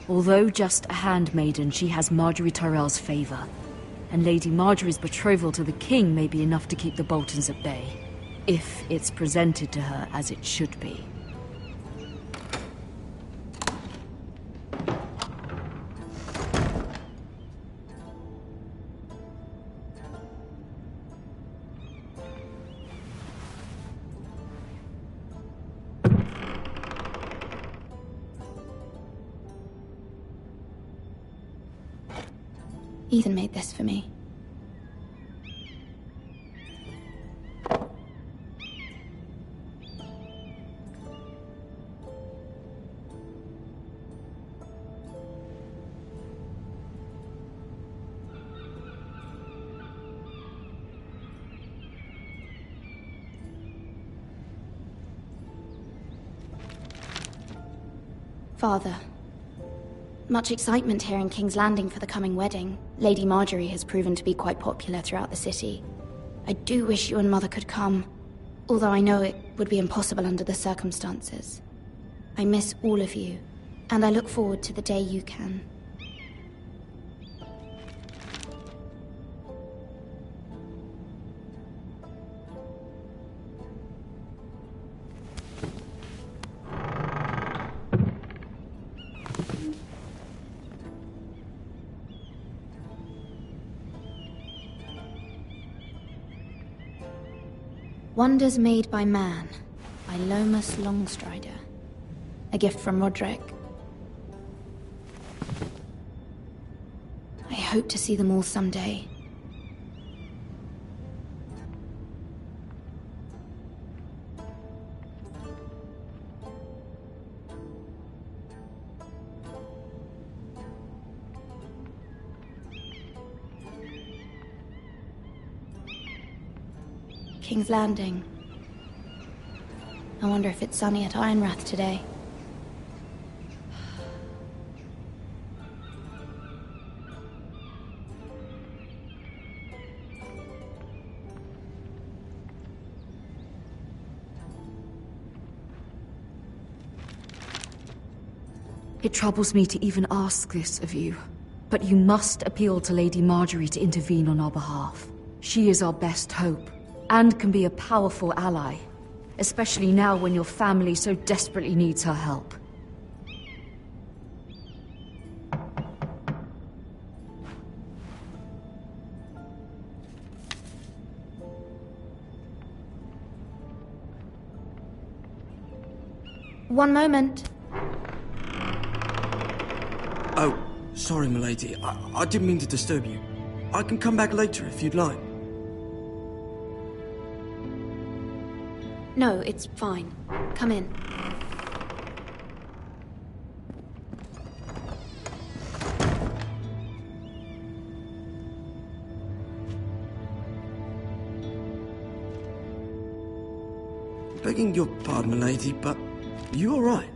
Although just a handmaiden, she has Marjorie Tyrell's favor. And Lady Marjorie's betrothal to the king may be enough to keep the Boltons at bay, if it's presented to her as it should be. Ethan made this for me. Father. Much excitement here in King's Landing for the coming wedding. Lady Marjorie has proven to be quite popular throughout the city. I do wish you and Mother could come, although I know it would be impossible under the circumstances. I miss all of you, and I look forward to the day you can. Wonders Made by Man, by Lomas Longstrider. A gift from Roderick. I hope to see them all someday. King's Landing. I wonder if it's sunny at Ironrath today. It troubles me to even ask this of you, but you must appeal to Lady Marjorie to intervene on our behalf. She is our best hope, and can be a powerful ally, especially now when your family so desperately needs her help. One moment. Oh, sorry, milady. I didn't mean to disturb you. I can come back later if you'd like. No, it's fine. Come in. Begging your pardon, milady, but you all right?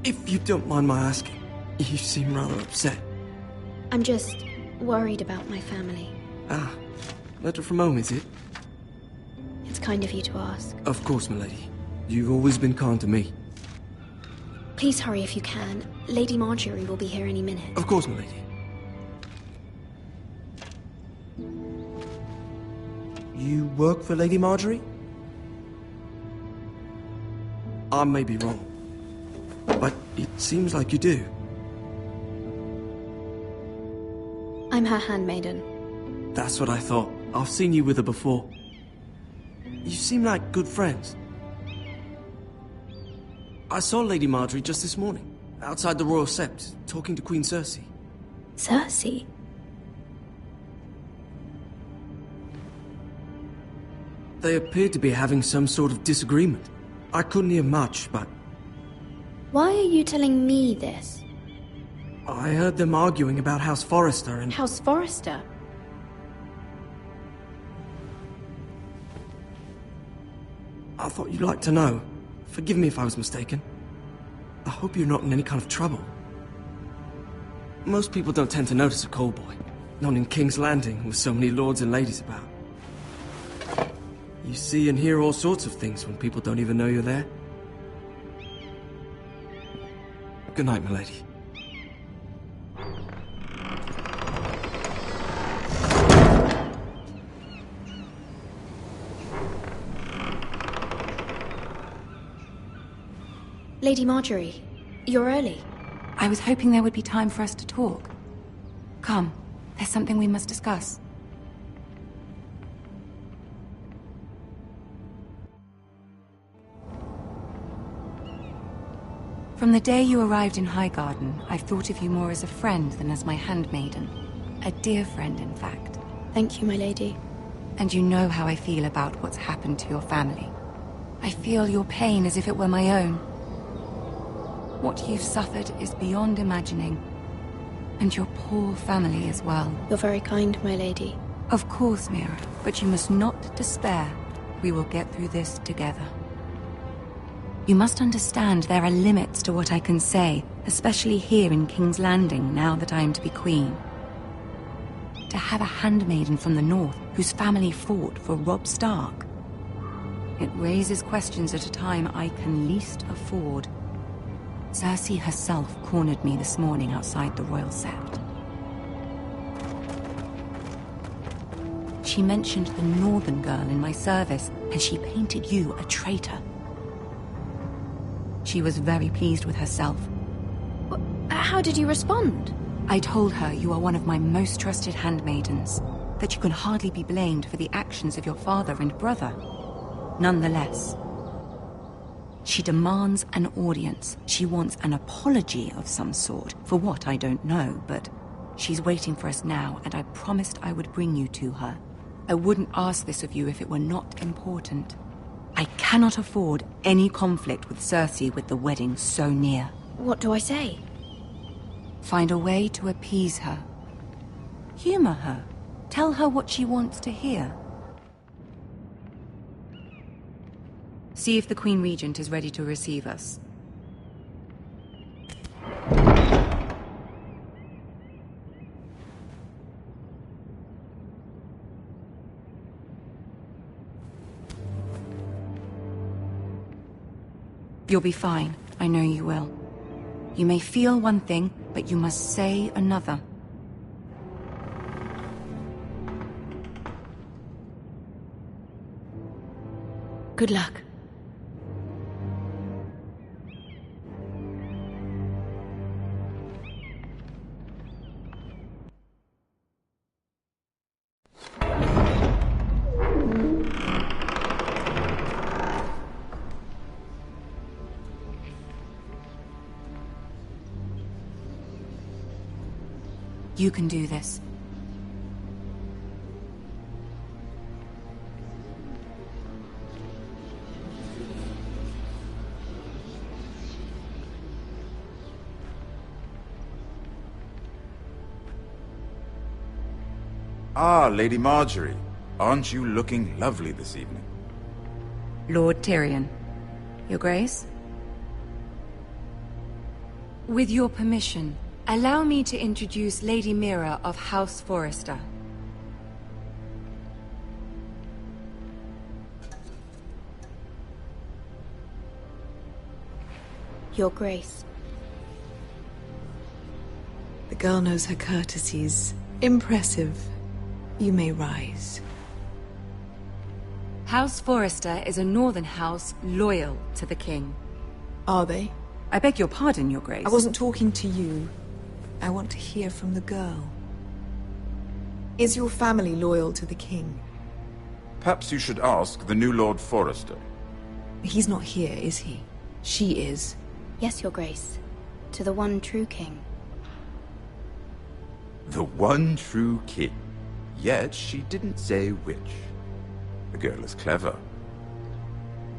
If you don't mind my asking, you seem rather upset. I'm just worried about my family. Ah, letter from home, is it? It's kind of you to ask. Of course, milady. You've always been kind to me. Please hurry if you can. Lady Marjorie will be here any minute. Of course, milady. You work for Lady Marjorie? I may be wrong, but it seems like you do. I'm her handmaiden. That's what I thought. I've seen you with her before. You seem like good friends. I saw Lady Marjorie just this morning, outside the Royal Sept, talking to Queen Cersei. Cersei? They appeared to be having some sort of disagreement. I couldn't hear much, but... Why are you telling me this? I heard them arguing about House Forrester and... House Forrester? I thought you'd like to know. Forgive me if I was mistaken. I hope you're not in any kind of trouble. Most people don't tend to notice a call boy. Not in King's Landing, with so many lords and ladies about. You see and hear all sorts of things when people don't even know you're there. Good night, my lady. Lady Marjorie, you're early. I was hoping there would be time for us to talk. Come, there's something we must discuss. From the day you arrived in Highgarden, I've thought of you more as a friend than as my handmaiden. A dear friend, in fact. Thank you, my lady. And you know how I feel about what's happened to your family. I feel your pain as if it were my own. What you've suffered is beyond imagining. And your poor family as well. You're very kind, my lady. Of course, Mira, but you must not despair. We will get through this together. You must understand there are limits to what I can say, especially here in King's Landing, now that I am to be queen. To have a handmaiden from the north whose family fought for Robb Stark. It raises questions at a time I can least afford. Cersei herself cornered me this morning outside the Royal Sept. She mentioned the northern girl in my service, and she painted you a traitor. She was very pleased with herself. How did you respond? I told her you are one of my most trusted handmaidens, that you can hardly be blamed for the actions of your father and brother. Nonetheless, she demands an audience. She wants an apology of some sort, for what I don't know, but she's waiting for us now, and I promised I would bring you to her. I wouldn't ask this of you if it were not important. I cannot afford any conflict with Cersei with the wedding so near. What do I say? Find a way to appease her. Humor her. Tell her what she wants to hear. See if the Queen Regent is ready to receive us. You'll be fine. I know you will. You may feel one thing, but you must say another. Good luck. You can do this. Ah, Lady Marjorie. Aren't you looking lovely this evening? Lord Tyrion. Your Grace? With your permission, allow me to introduce Lady Mira of House Forrester. Your Grace. The girl knows her courtesies. Impressive. You may rise. House Forrester is a northern house loyal to the king. Are they? I beg your pardon, Your Grace. I wasn't talking to you. I want to hear from the girl. Is your family loyal to the king? Perhaps you should ask the new Lord Forrester. He's not here, is he? She is. Yes, Your Grace. To the one true king. The one true king. Yet she didn't say which. The girl is clever.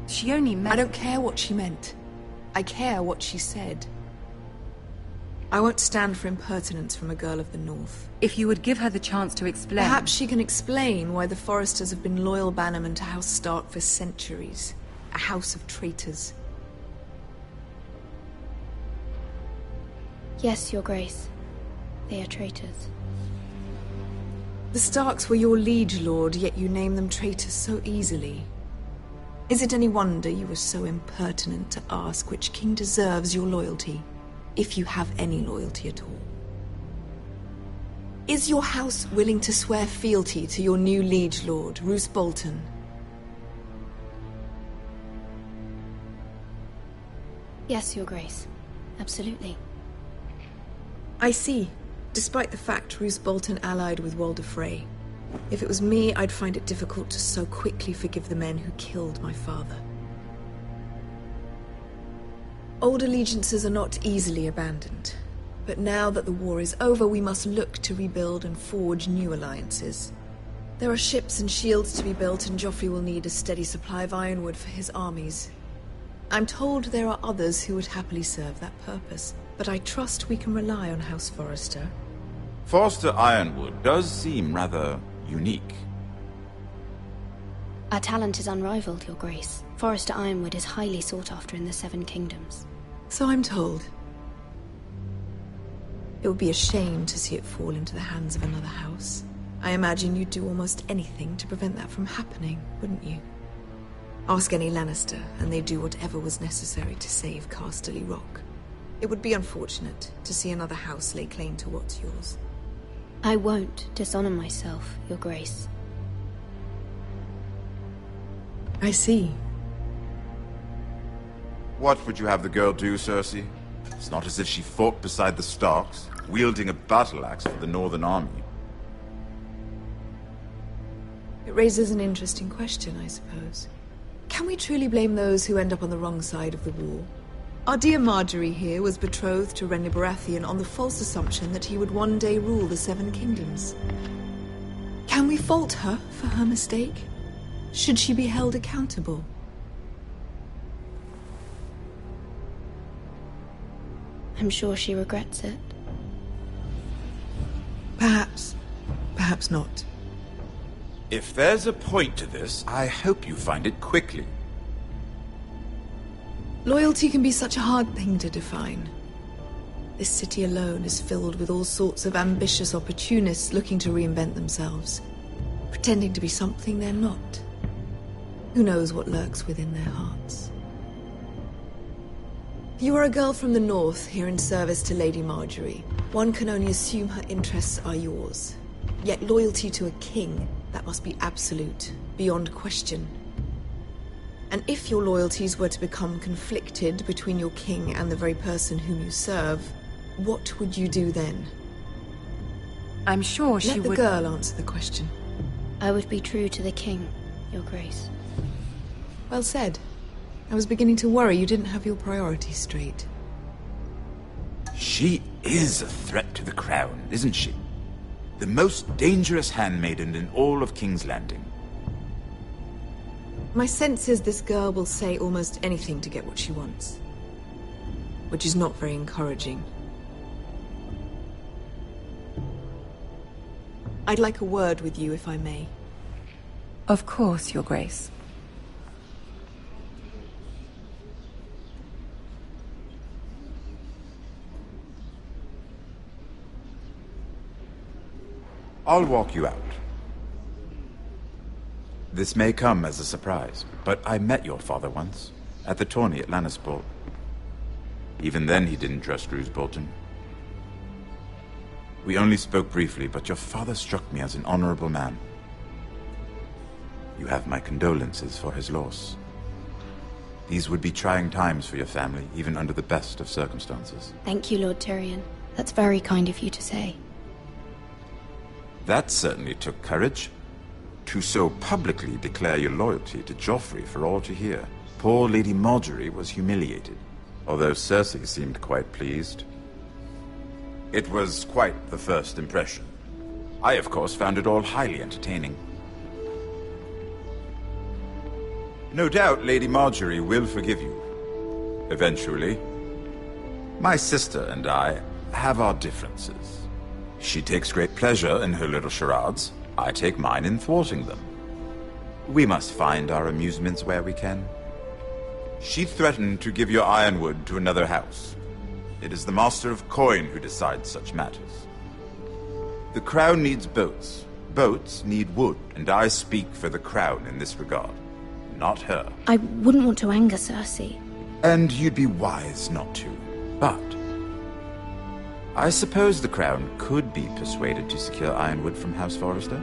She only meant... I don't care what she meant. I care what she said. I won't stand for impertinence from a girl of the North. If you would give her the chance to explain... Perhaps she can explain why the Forresters have been loyal bannermen to House Stark for centuries. A house of traitors. Yes, Your Grace. They are traitors. The Starks were your liege lord, yet you name them traitors so easily. Is it any wonder you were so impertinent to ask which king deserves your loyalty? if you have any loyalty at all. Is your house willing to swear fealty to your new liege lord, Roose Bolton? Yes, Your Grace. Absolutely. I see. Despite the fact Roose Bolton allied with Walder Frey. If it was me, I'd find it difficult to so quickly forgive the men who killed my father. Old allegiances are not easily abandoned. But now that the war is over, we must look to rebuild and forge new alliances. There are ships and shields to be built, and Joffrey will need a steady supply of ironwood for his armies. I'm told there are others who would happily serve that purpose, but I trust we can rely on House Forrester. Forrester Ironwood does seem rather unique. Our talent is unrivaled, Your Grace. Forrester Ironwood is highly sought after in the Seven Kingdoms. So I'm told. It would be a shame to see it fall into the hands of another house. I imagine you'd do almost anything to prevent that from happening, wouldn't you? Ask any Lannister, and they'd do whatever was necessary to save Casterly Rock. It would be unfortunate to see another house lay claim to what's yours. I won't dishonor myself, Your Grace. I see. What would you have the girl do, Cersei? It's not as if she fought beside the Starks, wielding a battle axe for the Northern Army. It raises an interesting question, I suppose. Can we truly blame those who end up on the wrong side of the war? Our dear Marjorie here was betrothed to Renly Baratheon on the false assumption that he would one day rule the Seven Kingdoms. Can we fault her for her mistake? Should she be held accountable? I'm sure she regrets it. Perhaps. Perhaps not. If there's a point to this, I hope you find it quickly. Loyalty can be such a hard thing to define. This city alone is filled with all sorts of ambitious opportunists looking to reinvent themselves, pretending to be something they're not. Who knows what lurks within their hearts? You are a girl from the north, here in service to Lady Marjorie. One can only assume her interests are yours. Yet loyalty to a king, that must be absolute, beyond question. And if your loyalties were to become conflicted between your king and the very person whom you serve, what would you do then? I'm sure she would... Let the girl answer the question. I would be true to the king, Your Grace. Well said. I was beginning to worry you didn't have your priorities straight. She is a threat to the crown, isn't she? The most dangerous handmaiden in all of King's Landing. My sense is this girl will say almost anything to get what she wants. Which is not very encouraging. I'd like a word with you, if I may. Of course, Your Grace. I'll walk you out. This may come as a surprise, but I met your father once, at the tourney at Lannisport. Even then he didn't trust Roose Bolton. We only spoke briefly, but your father struck me as an honorable man. You have my condolences for his loss. These would be trying times for your family, even under the best of circumstances. Thank you, Lord Tyrion. That's very kind of you to say. That certainly took courage. To so publicly declare your loyalty to Joffrey for all to hear. Poor Lady Marjorie was humiliated, although Cersei seemed quite pleased. It was quite the first impression. I, of course, found it all highly entertaining. No doubt Lady Marjorie will forgive you. Eventually. My sister and I have our differences. She takes great pleasure in her little charades. I take mine in thwarting them. We must find our amusements where we can. She threatened to give your ironwood to another house. It is the Master of Coin who decides such matters. The Crown needs boats. Boats need wood, and I speak for the Crown in this regard, not her. I wouldn't want to anger Cersei. And you'd be wise not to. But I suppose the Crown could be persuaded to secure Ironwood from House Forrester.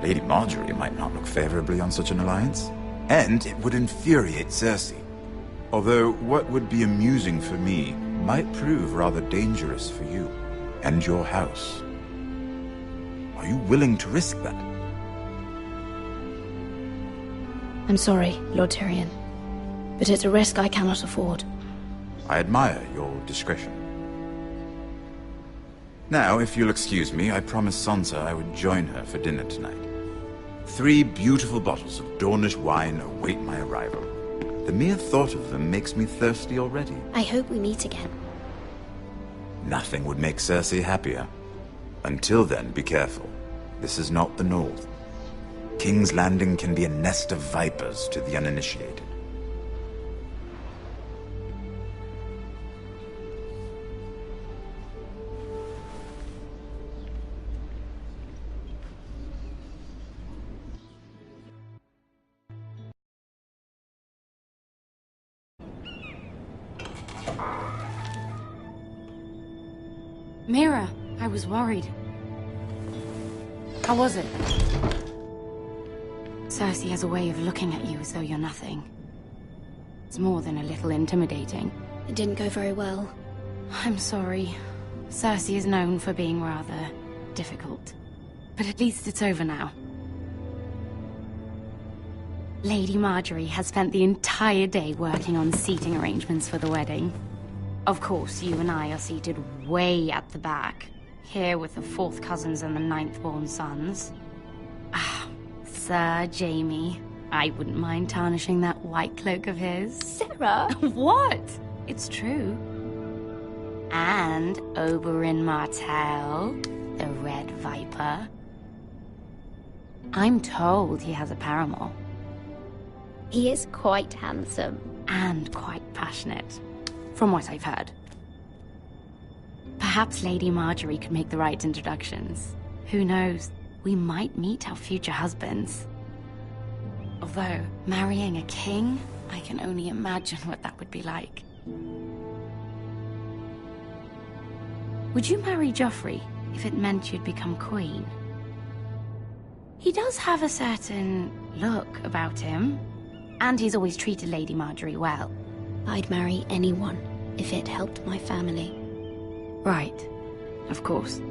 Lady Marjorie might not look favorably on such an alliance, and it would infuriate Cersei. Although what would be amusing for me might prove rather dangerous for you and your house. Are you willing to risk that? I'm sorry, Lord Tyrion, but it's a risk I cannot afford. I admire your discretion. Now, if you'll excuse me, I promised Sansa I would join her for dinner tonight. 3 beautiful bottles of Dornish wine await my arrival. The mere thought of them makes me thirsty already. I hope we meet again. Nothing would make Cersei happier. Until then, be careful. This is not the North. King's Landing can be a nest of vipers to the uninitiated. Mira, I was worried. How was it? Cersei has a way of looking at you as though you're nothing. It's more than a little intimidating. It didn't go very well. I'm sorry. Cersei is known for being rather difficult. But at least it's over now. Lady Marjorie has spent the entire day working on seating arrangements for the wedding. Of course, you and I are seated way at the back, here with the 4th cousins and the 9th-born sons. Ah, Sir Jaime. I wouldn't mind tarnishing that white cloak of his. Sarah! What? It's true. And Oberyn Martell, the Red Viper. I'm told he has a paramour. He is quite handsome. And quite passionate, from what I've heard. Perhaps Lady Marjorie could make the right introductions. Who knows? We might meet our future husbands. Although, marrying a king, I can only imagine what that would be like. Would you marry Joffrey if it meant you'd become queen? He does have a certain look about him, and he's always treated Lady Marjorie well. I'd marry anyone if it helped my family. Right, of course.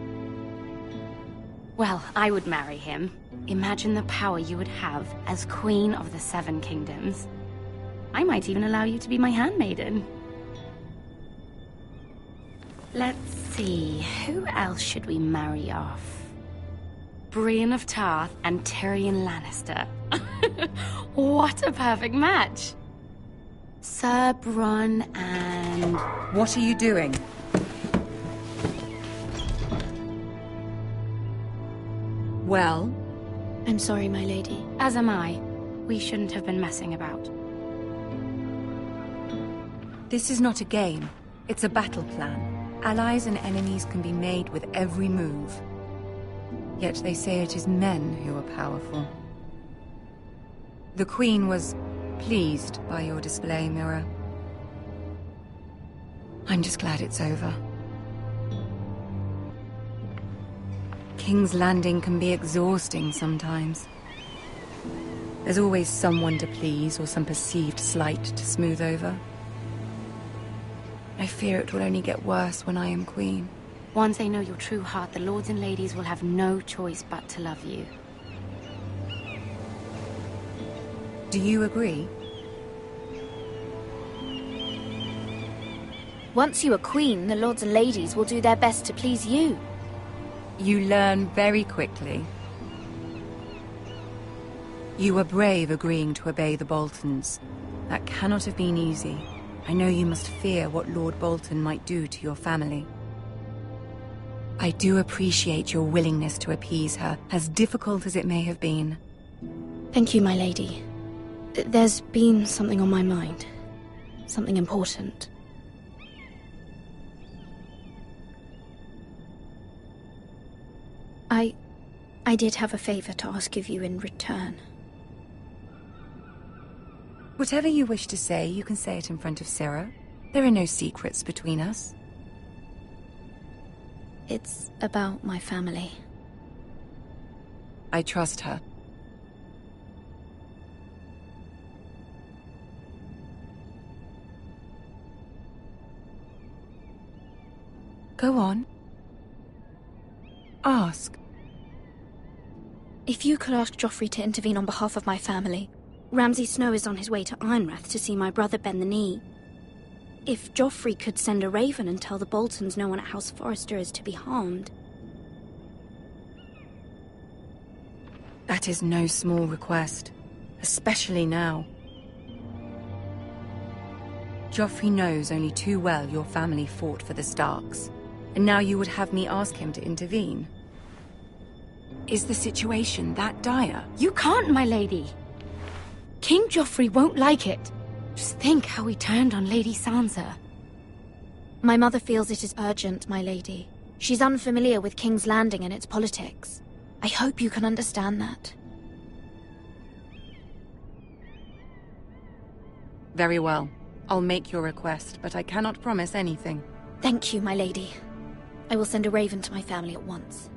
Well, I would marry him. Imagine the power you would have as Queen of the 7 Kingdoms. I might even allow you to be my handmaiden. Let's see, who else should we marry off? Brienne of Tarth and Tyrion Lannister. What a perfect match! Sir Bronn and... What are you doing? Well? I'm sorry, my lady. As am I. We shouldn't have been messing about. This is not a game. It's a battle plan. Allies and enemies can be made with every move. Yet they say it is men who are powerful. The Queen was pleased by your display, Mira. I'm just glad it's over. King's Landing can be exhausting sometimes. There's always someone to please or some perceived slight to smooth over. I fear it will only get worse when I am queen. Once they know your true heart, the lords and ladies will have no choice but to love you. Do you agree? Once you are queen, the lords and ladies will do their best to please you. You learn very quickly. You were brave agreeing to obey the Boltons. That cannot have been easy. I know you must fear what Lord Bolton might do to your family. I do appreciate your willingness to appease her, as difficult as it may have been. Thank you, my lady. There's been something on my mind. Something important. I did have a favor to ask of you in return. Whatever you wish to say, you can say it in front of Sarah. There are no secrets between us. It's about my family. I trust her. Go on. Ask. If you could ask Joffrey to intervene on behalf of my family. Ramsay Snow is on his way to Ironrath to see my brother bend the knee. If Joffrey could send a raven and tell the Boltons no one at House Forrester is to be harmed. That is no small request, especially now. Joffrey knows only too well your family fought for the Starks, and now you would have me ask him to intervene. Is the situation that dire? You can't, my lady. King Joffrey won't like it. Just think how he turned on Lady Sansa. My mother feels it is urgent, my lady. She's unfamiliar with King's Landing and its politics. I hope you can understand that. Very well. I'll make your request, but I cannot promise anything. Thank you, my lady. I will send a raven to my family at once.